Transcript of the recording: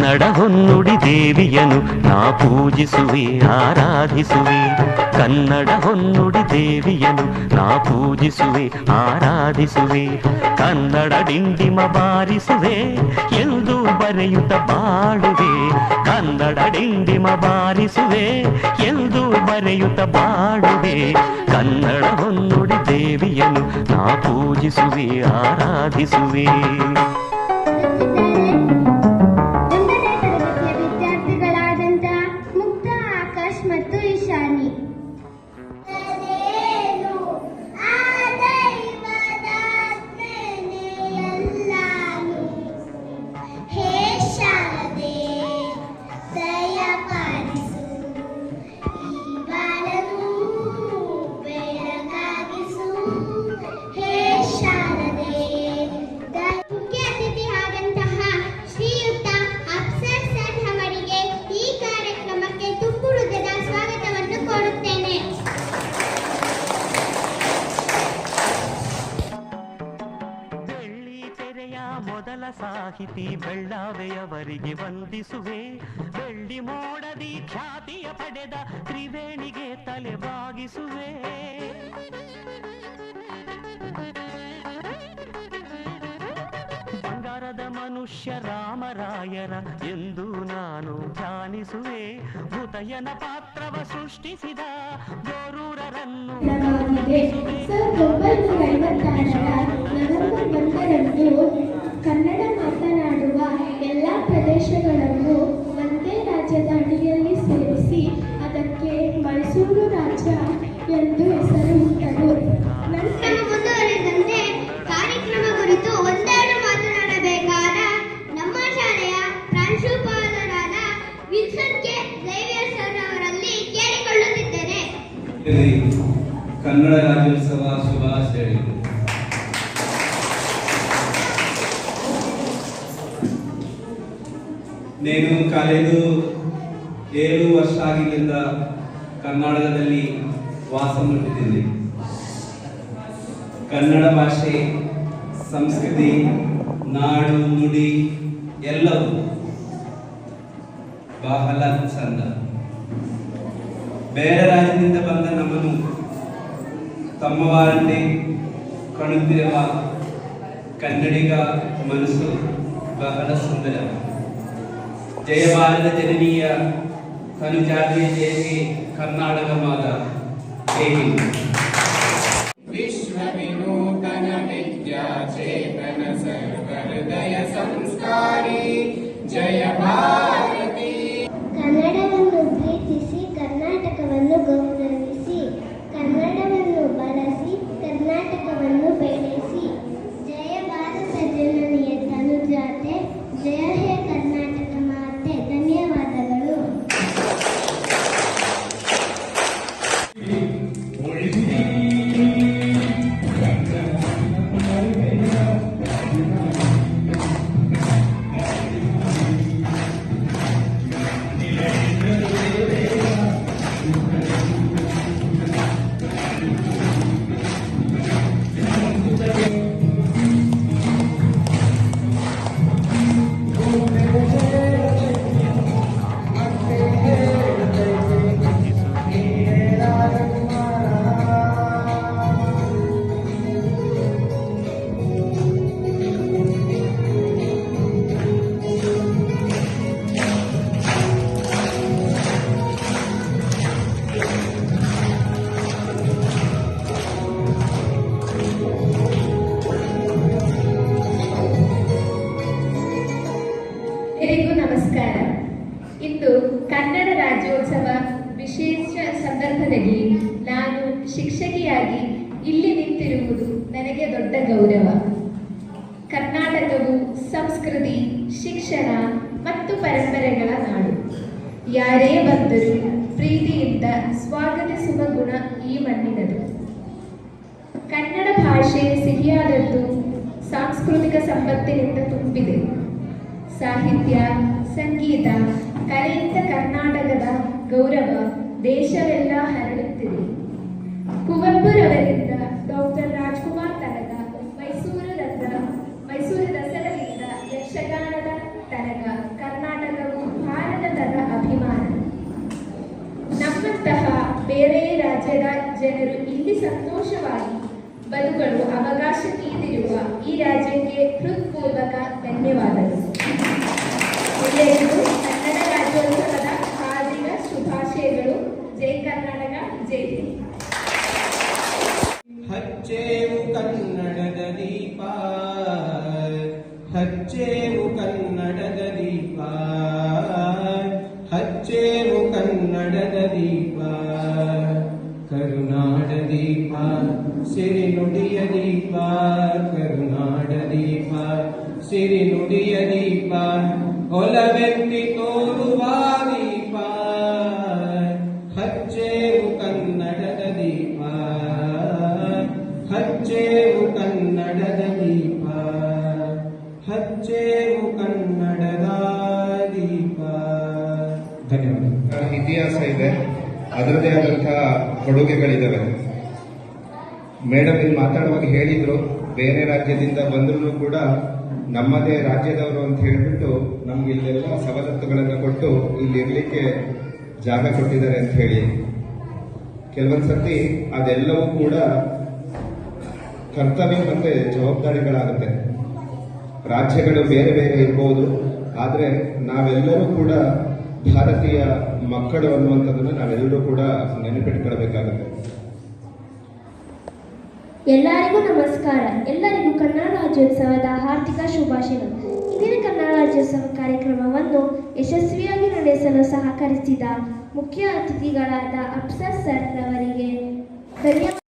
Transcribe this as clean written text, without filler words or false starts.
ಕನ್ನಡ ಹೊನ್ನುಡಿ ದೇವಿಯನು ನಾ ಪೂಜಿಸುವೆ ಆರಾಧಿಸುವೆ. ಕನ್ನಡ ಹೊನ್ನುಡಿ ದೇವಿಯನು ನಾ ಪೂಜಿಸುವೆ ಆರಾಧಿಸುವೆ. ಕನ್ನಡ ಡಿಂಡಿಮ ಬಾರಿಸುವೆ ಎಂದು ಬರೆಯುತ್ತ ಬಾಳುವೆ. ಕನ್ನಡ ಡಿಂಡಿಮ ಬಾರಿಸುವೆ ಎಂದು ಬರೆಯುತ್ತ ಬಾಳುವೆ. ಕನ್ನಡ ಹೊನ್ನುಡಿ ದೇವಿಯನು ನಾ ಪೂಜಿಸುವೆ ಆರಾಧಿಸುವೆ. ಮೊದಲ ಸಾಹಿತಿ ಬೆಳ್ಳಾವೆಯವರಿಗೆ ವಂದಿಸುವೆ. ಬೆಳ್ಳಿ ಮೋಡದಿ ಖ್ಯಾತಿಯ ಪಡೆದ ತ್ರಿವೇಣಿಗೆ ತಲೆ ಬಾಗಿಸುವೆ. ಬಂಗಾರದ ಮನುಷ್ಯ ರಾಮರಾಯರ ಎಂದು ನಾನು ಧ್ಯಾನಿಸುವೆ. ಭೂತಯ್ಯನ ಪಾತ್ರವ ಸೃಷ್ಟಿಸಿದ ಗೋರೂರರನ್ನು ಕನ್ನಡ ಮಾತನಾಡುವ ಎಲ್ಲ ಪ್ರದೇಶಗಳನ್ನು ಒಂದೇ ರಾಜ್ಯದ ಅಡಿಯಲ್ಲಿ ಸೇರಿಸಿ ಅದಕ್ಕೆ ಮೈಸೂರು ರಾಜ್ಯ ಎಂದು ಹೆಸರಿಟ್ಟರು. ನಂತರ ಮುಂದುವರೆದಂತೆ ಕಾರ್ಯಕ್ರಮ ಕುರಿತು ಒಂದೆರಡು ಮಾತನಾಡಬೇಕಾದ ನಮ್ಮ ಶಾಲೆಯ ಪ್ರಾಂಶುಪಾಲರಾದ ವಿಲ್ಸನ್ ಕೆ ಝೇವಿಯರ್ ಸರ್ ಅವರಲ್ಲಿ ಕೇಳಿಕೊಳ್ಳುತ್ತಿದ್ದೇನೆ. ಕನ್ನಡ ರಾಜ್ಯೋತ್ಸವ ಶುಭಾಶಯಗಳು. నేను ಕಳೆದು 7 ವರ್ಷ ಆಗಿದ್ದರಿಂದ ಕರ್ನಾಟಕದಲ್ಲಿ ವಾಸ ಮಾಡುತ್ತಿದ್ದೇನೆ. ಕನ್ನಡ ಭಾಷೆ, ಸಂಸ್ಕೃತಿ, ನಾಡು ನುಡಿ ಎಲ್ಲವೂ ಬಹಳ ಚಂದ. ಬೇರೆ ರಾಜ್ಯದಿಂದ ಬಂದ ನಮ್ಮನ್ನು ತಮ್ಮವಾರಂತೆ ಕಾಣುತ್ತಿರುವ ಕನ್ನಡಿಗ ಮನಸ್ಸು ಬಹಳ ಸುಂದರ. ಜಯ ಭಾರತ ಜನನೀಯ ತನುಜಾತಿಯ ಜಯಕ್ಕೆ ಕರ್ನಾಟಕ ಮಾತ. ಜೈ ಹಿಂದ್. ವಿಶ್ವ ವಿನೂತನ ವಿದ್ಯಾ ಚೇತನ ಸರ್ವ ಹೃದಯ ಸಂಸ್ಕಾರಿ ಜಯ ಭಾರತಿ. ಕನ್ನಡವನ್ನು ಪ್ರೀತಿಸಿ ಕರ್ನಾಟಕವನ್ನು ಗೌರವಿಸಿ ಕನ್ನಡವನ್ನು ಬಳಸಿ ಕರ್ನಾಟಕವನ್ನು ಬೆಳೆಸಿ. ಜಯ ಭಾರತ ಜನನಿಯ ತನುಜಾತೆ. ಜಯ ಹೇ ಕರ್ನಾಟಕ ಮಾತೆ. ಧನ್ಯವಾದಗಳು. ಎಲ್ಲರಿಗೂ ನಮಸ್ಕಾರ. ಇಂದು ಕನ್ನಡ ರಾಜ್ಯೋತ್ಸವ ವಿಶೇಷ ಸಂದರ್ಭದಲ್ಲಿ ನಾನು ಶಿಕ್ಷಕಿಯಾಗಿ ಇಲ್ಲಿ ನಿಂತಿರುವುದು ನನಗೆ ದೊಡ್ಡ ಗೌರವ. ಕರ್ನಾಟಕವು ಸಂಸ್ಕೃತಿ, ಶಿಕ್ಷಣ ಮತ್ತು ಪರಂಪರೆಗಳ ನಾಡು. ಯಾರೇ ಬಂದರೂ ಪ್ರೀತಿಯಿಂದ ಸ್ವಾಗತಿಸುವ ಗುಣ ಈ ಮಣ್ಣಿನದು. ಕನ್ನಡ ಭಾಷೆ ಸಿಹಿಯಾದದ್ದು, ಸಾಂಸ್ಕೃತಿಕ ಸಂಪತ್ತಿನಿಂದ ತುಂಬಿದೆ. ಸಾಹಿತ್ಯ, ಸಂಗೀತ, ಕಲೆಯಿಂದ ಕರ್ನಾಟಕದ ಗೌರವ ದೇಶವೆಲ್ಲ ಹರಡುತ್ತಿದೆ. ಕುವೆಂಪುರವರಿಂದ ಡಾಕ್ಟರ್ ರಾಜ್ಕುಮಾರ್ ತನಕ, ಮೈಸೂರು ದಸರಾದಿಂದ ಯಕ್ಷಗಾನದ ತನಕ ಕರ್ನಾಟಕ ರಾಜ್ಯದ ಜನರು ಇಲ್ಲಿ ಸಂತೋಷವಾಗಿ ಬದುಕಲು ಅವಕಾಶ ನೀಡಿರುವ ಈ ರಾಜ್ಯಕ್ಕೆ ಹೃತ್ಪೂರ್ವಕ ಧನ್ಯವಾದಗಳು. ಎಲ್ಲರಿಗೂ ಕನ್ನಡ ರಾಜ್ಯೋತ್ಸವದ ಹಾರ್ದಿಕ ಶುಭಾಶಯಗಳು. ಜೈ ಕರ್ನಾಟಕ, ಜೈ ಹಿಂದ್. ಹಚ್ಚೇವು ಕನ್ನಡದ ದೀಪ, ಹಚ್ಚೇವು ಕನ್ನಡದ ದೀಪ, ಹಚ್ಚೇವು ಕನ್ನಡದ ದೀಪ, ಕರುನಾಡ ದೀಪ, ಸಿರಿನುಡಿಯ ದೀಪ, ಕರುನಾಡ ದೀಪ, ಸಿರಿನುಡಿಯ ದೀಪ, ಒಲವೆತ್ತಿ ತೋರುವ ದೀಪ, ಹಚ್ಚೇವು ಕನ್ನಡದ ದೀಪ, ಹಚ್ಚೇವು ಕನ್ನಡದ ದೀಪ, ಹಚ್ಚೇವು ಕನ್ನಡದ ದೀಪ. ಧನ್ಯವಾದ. ಇತಿಹಾಸ ಇದೆ, ಅದರದೇ ಆದಂತಹ ಕೊಡುಗೆಗಳಿದ್ದಾವೆ. ಮೇಡಮ್ ಇಲ್ಲಿ ಮಾತಾಡುವಾಗ ಹೇಳಿದ್ರು, ಬೇರೆ ರಾಜ್ಯದಿಂದ ಬಂದರೂ ಕೂಡ ನಮ್ಮದೇ ರಾಜ್ಯದವರು ಅಂತ ಹೇಳಿಬಿಟ್ಟು ನಮ್ಗೆ ಇಲ್ಲೆಲ್ಲ ಸವಲತ್ತುಗಳನ್ನು ಕೊಟ್ಟು ಇಲ್ಲಿ ಇರಲಿಕ್ಕೆ ಜಾಗ ಕೊಟ್ಟಿದ್ದಾರೆ ಅಂತ ಹೇಳಿ. ಕೆಲವೊಂದು ಸರ್ತಿ ಅದೆಲ್ಲವೂ ಕೂಡ ಕರ್ತವ್ಯ ಮತ್ತೆ ಜವಾಬ್ದಾರಿಗಳಾಗುತ್ತೆ. ರಾಜ್ಯಗಳು ಬೇರೆ ಬೇರೆ ಇರ್ಬೋದು, ಆದರೆ ನಾವೆಲ್ಲರೂ ಕೂಡ ಭಾರತೀಯ ಮಕ್ಕಳು ಅನ್ನುವಂಥದ್ದನ್ನು ನಾವೆಲ್ಲರೂ ಕೂಡ ನೆನಪಿಟ್ಕೊಳ್ಬೇಕಾಗುತ್ತೆ. ಎಲ್ಲರಿಗೂ ನಮಸ್ಕಾರ. ಎಲ್ಲರಿಗೂ ಕನ್ನಡ ರಾಜ್ಯೋತ್ಸವದ ಹಾರ್ದಿಕ ಶುಭಾಶಯಗಳು. ಇಂದಿನ ಕನ್ನಡ ರಾಜ್ಯೋತ್ಸವ ಕಾರ್ಯಕ್ರಮವನ್ನು ಯಶಸ್ವಿಯಾಗಿ ನಡೆಸಲು ಸಹಕರಿಸಿದ ಮುಖ್ಯ ಅತಿಥಿಗಳಾದ ಅಫ್ಸರ್ ಸರ್ ರವರಿಗೆ ಧನ್ಯವಾದ.